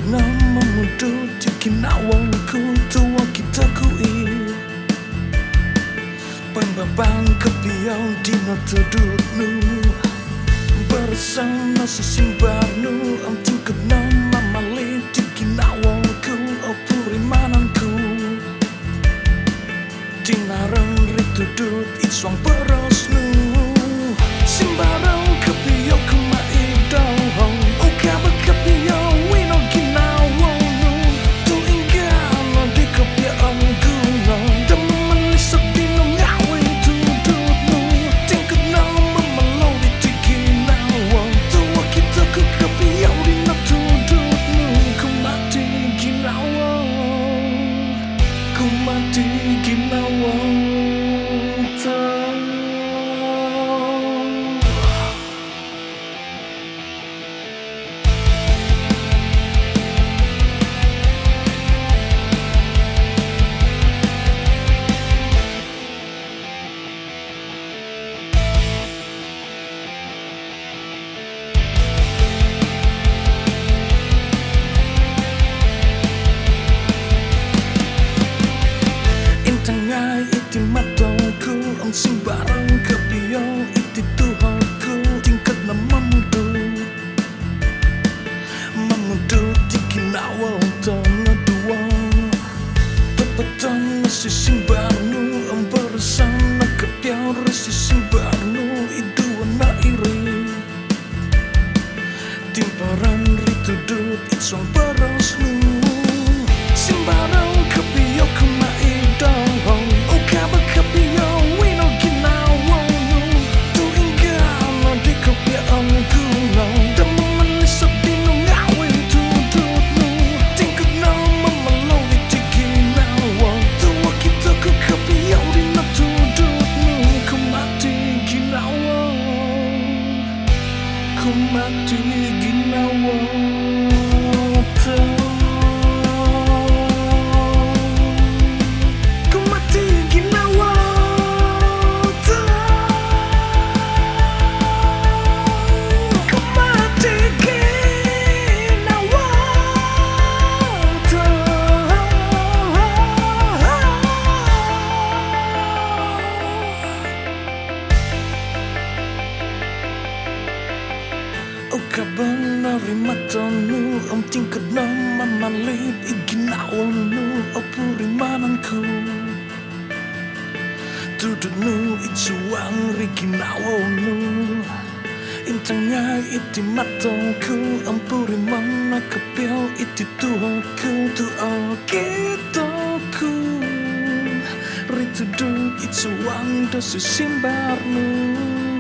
nama mudu tikin awalku tua kita kui Pembabang kepiau dina tedutnu Bersama sesimbarnu am tingkat nama mali tikin awalku opurimananku Tinarang ritudut iswang perosnu Simbarang kepiau kemaidau Uka berkepiau wino ginawanu Tu inggana di kepiau guna Demi menisok dino ngawi tudutnu Tingkat nama melau di tikinawang Tua kita ke kepiau dina tudutnu Ku mati ginawang Ku mati ginawang Iti matangku ang simbarang kepiau iti tuhanku tingkat na mamudu tikin awal tanga dua tepatan si simbarnu ang bersama kepiau si simbarnu idua na iri timparan ritudut itsong parasnu simbarang kepiau kumaidau Ku mati ginawang Ku mati ginawang Ku mati ginawang Oka benari matanu om tingkat nama malib iginawalnu opurimananku Tudutnu itsuang riginawalnu Intangnya iti matangku ampurimana kepiau iti tuhanku tu alkitaku Ritudut itsuang dosu simbarnu